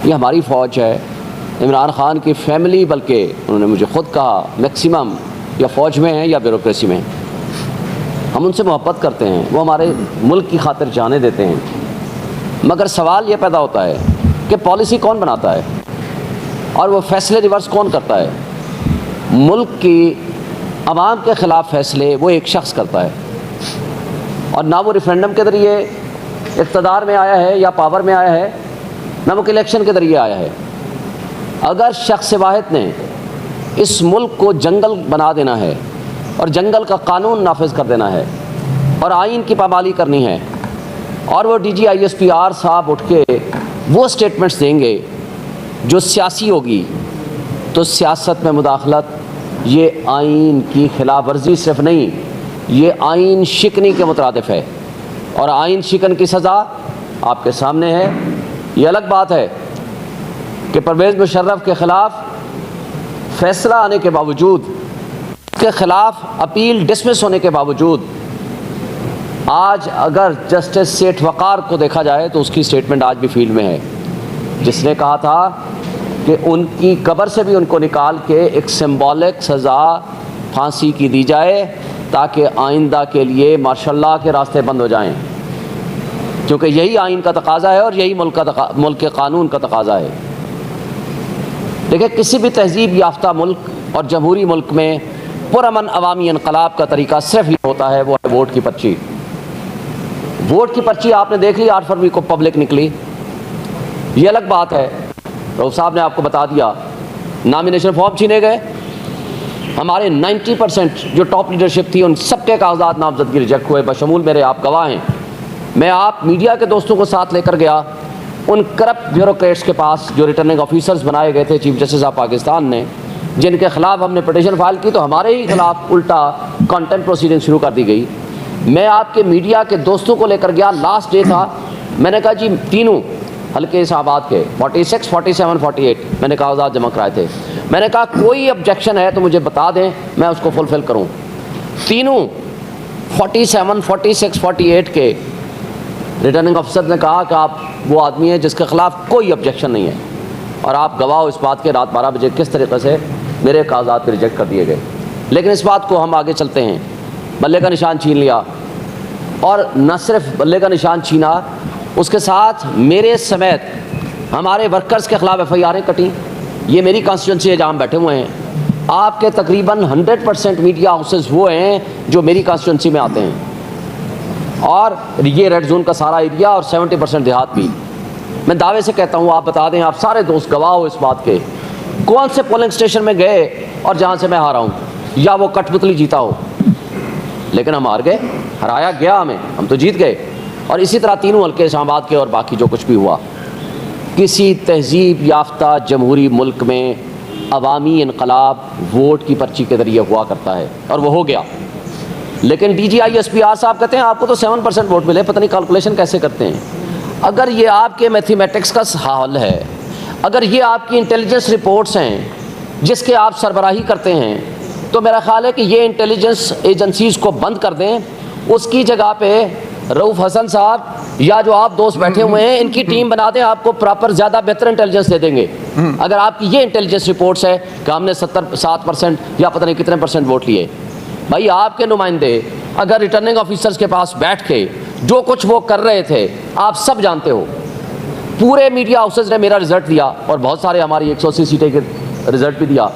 ये हमारी फ़ौज है, इमरान ख़ान की फैमिली, बल्कि उन्होंने मुझे ख़ुद कहा मैक्सिमम या फ़ौज में हैं या ब्यूरोक्रेसी में। हम उनसे मोहब्बत करते हैं, वो हमारे मुल्क की खातिर जाने देते हैं। मगर सवाल ये पैदा होता है कि पॉलिसी कौन बनाता है और वो फ़ैसले रिवर्स कौन करता है। मुल्क की आवाम के ख़िलाफ़ फ़ैसले वो एक शख्स करता है, और ना वो रेफरेंडम के ज़रिए इक़्तिदार में आया है या पावर में आया है, ना वो इलेक्शन के ज़रिए आया है। अगर शख्स वाहिद ने इस मुल्क को जंगल बना देना है और जंगल का कानून नाफिज कर देना है और आइन की पामाली करनी है, और वो DGISPR साहब उठ के वो स्टेटमेंट्स देंगे जो सियासी होगी, तो सियासत में मुदाखलत ये आइन की खिलाफ वर्जी सिर्फ नहीं, ये आइन शिकनी के मुतरादिफ है, और आइन शिकन की सज़ा आपके सामने है। ये अलग बात है कि परवेज़ मुशर्रफ के ख़िलाफ़ फ़ैसला आने के बावजूद, के ख़िलाफ़ अपील डिसमिस होने के बावजूद, आज अगर जस्टिस सेठ वक़ार को देखा जाए तो उसकी स्टेटमेंट आज भी फील्ड में है, जिसने कहा था कि उनकी कब्र से भी उनको निकाल के एक सिंबॉलिक सज़ा फांसी की दी जाए, ताकि आइंदा के लिए माशाअल्लाह के रास्ते बंद हो जाएं, क्योंकि यही आइन का तकाज़ा है और यही मुल्क के कानून का तकाज़ा है। देखिए, किसी भी तहजीब याफ्ता मुल्क और जमहूरी मुल्क में पुरअमन अवामी इनकलाब का तरीका सिर्फ ये होता है, वो है वोट की पर्ची। वोट की पर्ची आपने देख ली, 8 फरवरी को पब्लिक निकली। ये अलग बात है, रऊफ साहब ने आपको बता दिया, नॉमिनेशन फॉर्म छीने गए, हमारे 90% जो टॉप लीडरशिप थी उन सबके कागजात नामजदगी रिजेक्ट हुए, बशमूल मेरे, आप गवाह हैं। मैं आप मीडिया के दोस्तों को साथ लेकर गया उन करप्ट ब्यूरोक्रेट्स के पास जो रिटर्निंग ऑफिसर्स बनाए गए थे चीफ जस्टिस ऑफ पाकिस्तान ने, जिनके ख़िलाफ़ हमने पिटीशन फाइल की, तो हमारे ही खिलाफ उल्टा कंटेम्प्ट प्रोसीडिंग शुरू कर दी गई। मैं आपके मीडिया के दोस्तों को लेकर गया, लास्ट डे था, मैंने कहा जी तीनों हल्के इस्लामाबाद के 46, 47, 48 मैंने कागजात जमा कराए थे। मैंने कहा कोई ऑब्जेक्शन है तो मुझे बता दें, मैं उसको फुलफ़िल करूं। तीनों 47, 46, 48 के रिटर्निंग ऑफिसर ने कहा कि आप वो आदमी हैं जिसके ख़िलाफ़ कोई ऑब्जेक्शन नहीं है, और आप गवाह हो इस बात के रात 12 बजे किस तरीके से मेरे कागजात रिजेक्ट कर दिए गए। लेकिन इस बात को हम आगे चलते हैं, बल्ले का निशान छीन लिया, और न सिर्फ बल्ले का निशान छीना, उसके साथ मेरे समेत हमारे वर्कर्स के ख़िलाफ़ FIR कटी। ये मेरी कॉन्स्टिट्यूंसी है जहाँ हम बैठे हुए हैं। आपके तकरीबन 100% मीडिया हाउसेस वो हैं जो मेरी कॉन्स्टिट्यूंसी में आते हैं, और ये रेड जोन का सारा एरिया और 70% देहात भी। मैं दावे से कहता हूँ, आप बता दें, आप सारे दोस्त गवाह हो इस बात के, कौन से पोलिंग स्टेशन में गए और जहाँ से मैं हारा हूँ, या वो कठपुतली जीता हो। लेकिन हम हार गए, हराया गया हमें, हम तो जीत गए। और इसी तरह तीनों हल्के इस्लामाबाद के और बाकी जो कुछ भी हुआ, किसी तहजीब याफ्ता जमहूरी मुल्क में अवामी इनकलाब वोट की पर्ची के ज़रिए हुआ करता है, और वो हो गया। लेकिन DGISPR साहब कहते हैं आपको तो 7% वोट मिले, पता नहीं कैलकुलेशन कैसे करते हैं। अगर ये आपके मैथमेटिक्स का हाल है, अगर ये आपकी इंटेलिजेंस रिपोर्ट्स हैं जिसके आप सरबराही करते हैं, तो मेरा ख्याल है कि ये इंटेलिजेंस एजेंसीज़ को बंद कर दें, उसकी जगह पे रऊफ़ हसन साहब या जो आप दोस्त बैठे हुए हैं इनकी टीम बना दें, आपको प्रॉपर ज़्यादा बेहतर इंटेलिजेंस दे देंगे। अगर आपकी ये इंटेलिजेंस रिपोर्ट्स है कि हमने 7% या पता नहीं कितने % वोट लिए, भाई आपके नुमाइंदे अगर रिटर्निंग ऑफिसर्स के पास बैठ के जो कुछ वो कर रहे थे आप सब जानते हो। पूरे मीडिया हाउसेज ने मेरा रिज़ल्ट दिया, और बहुत सारे हमारी 180 सीटें के रिज़ल्ट भी दिया।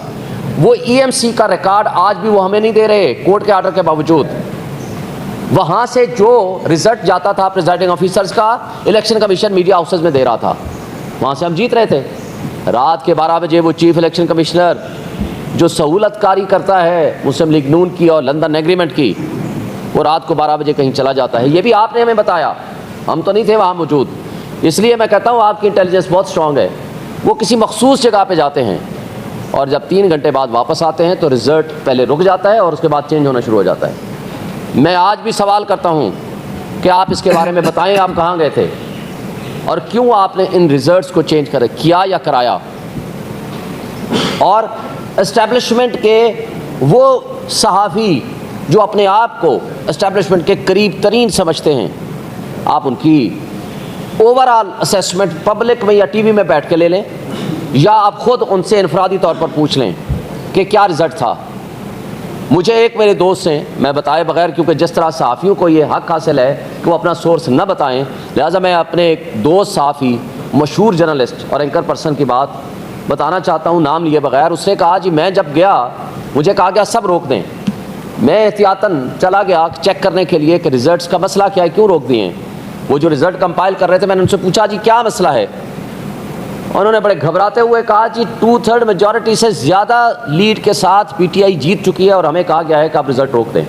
वो EMC का रिकॉर्ड आज भी वो हमें नहीं दे रहे, कोर्ट के आर्डर के बावजूद। वहाँ से जो रिज़ल्ट जाता था प्रिजाइडिंग ऑफिसर्स का, इलेक्शन कमीशन मीडिया हाउसेज में दे रहा था, वहाँ से हम जीत रहे थे। रात के 12 बजे वो चीफ इलेक्शन कमिश्नर जो सहूलतकारी करता है मुस्लिम लीग नून की और लंदन एग्रीमेंट की, वो रात को 12 बजे कहीं चला जाता है। ये भी आपने हमें बताया, हम तो नहीं थे वहाँ मौजूद। इसलिए मैं कहता हूँ आपकी इंटेलिजेंस बहुत स्ट्रॉन्ग है। वो किसी मखसूस जगह पे जाते हैं और जब 3 घंटे बाद वापस आते हैं तो रिज़ल्ट पहले रुक जाता है और उसके बाद चेंज होना शुरू हो जाता है। मैं आज भी सवाल करता हूँ कि आप इसके बारे में बताएं, आप कहाँ गए थे और क्यों आपने इन रिज़ल्ट्स को चेंज किया या कराया। और एस्टेब्लिशमेंट के वो सहाफ़ी जो अपने आप को एस्टेब्लिशमेंट के करीब तरीन समझते हैं, आप उनकी ओवरऑल असेसमेंट पब्लिक में या टीवी में बैठ के ले लें, या आप खुद उनसे इनफरादी तौर पर पूछ लें कि क्या रिज़ल्ट था। मुझे एक मेरे दोस्त हैं, मैं बताए बगैर, क्योंकि जिस तरह सहाफ़ियों को ये हक़ हासिल है कि वो अपना सोर्स न बताएं, लिहाजा मैं अपने एक दोस्त सहाफ़ी, मशहूर जर्नलिस्ट और एंकर पर्सन की बात बताना चाहता हूँ नाम लिए बगैर। उसने कहा जी मैं जब गया, मुझे कहा गया सब रोक दें। मैं एहतियातन चला गया चेक करने के लिए कि रिज़ल्ट्स का मसला क्या है, क्यों रोक दिए हैं। वो जो रिज़ल्ट कंपाइल कर रहे थे, मैंने उनसे पूछा जी क्या मसला है। उन्होंने बड़े घबराते हुए कहा जी 2/3 मेजॉरिटी से ज़्यादा लीड के साथ पीटीआई जीत चुकी है और हमें कहा गया है कि आप रिज़ल्ट रोक दें।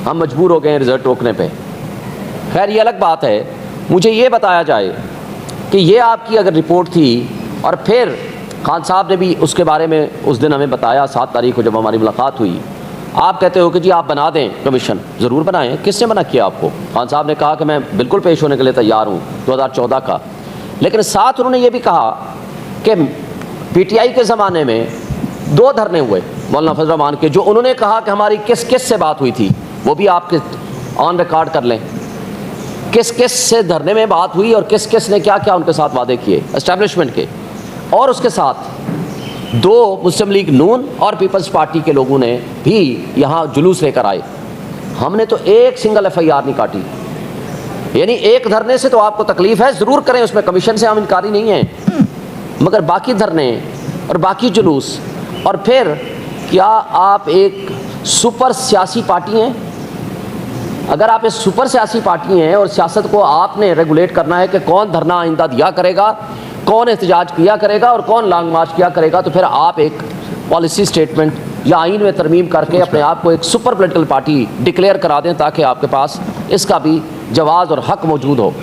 हम मजबूर हो गए हैं रिज़ल्ट रोकने पे। खैर ये अलग बात है। मुझे ये बताया जाए कि ये आपकी अगर रिपोर्ट थी, और फिर खान साहब ने भी उसके बारे में उस दिन हमें बताया 7 तारीख को जब हमारी मुलाकात हुई। आप कहते हो कि जी आप बना दें कमीशन, ज़रूर बनाएं। किसने मना किया आपको? खान साहब ने कहा कि मैं बिल्कुल पेश होने के लिए तैयार हूँ 2014 का। लेकिन साथ उन्होंने ये भी कहा कि पीटीआई के ज़माने में 2 धरने हुए मौलाना फजल रहमान के, जो उन्होंने कहा कि हमारी किस किस से बात हुई थी, वो भी आपके ऑन रिकॉर्ड कर लें। किस किस से धरने में बात हुई और किस किस ने क्या क्या उनके साथ वादे किए एस्टेब्लिशमेंट के। और उसके साथ 2 मुस्लिम लीग नून और पीपल्स पार्टी के लोगों ने भी यहाँ जुलूस लेकर आए। हमने तो एक सिंगल FIR नहीं काटी। यानी एक धरने से तो आपको तकलीफ है, ज़रूर करें, उसमें कमीशन से हम इनकारी नहीं हैं, मगर बाकी धरने और बाकी जुलूस। और फिर क्या आप एक सुपर सियासी पार्टी हैं? अगर आप एक सुपर सियासी पार्टी हैं और सियासत को आपने रेगुलेट करना है कि कौन धरना आइंदा दिया करेगा, कौन एहतजाज किया करेगा और कौन लॉन्ग मार्च किया करेगा, तो फिर आप एक पॉलिसी स्टेटमेंट या आइन में तरमीम करके अपने आप को एक सुपर पॉलिटिकल पार्टी डिक्लेयर करा दें, ताकि आपके पास इसका भी जवाज़ और हक मौजूद हो।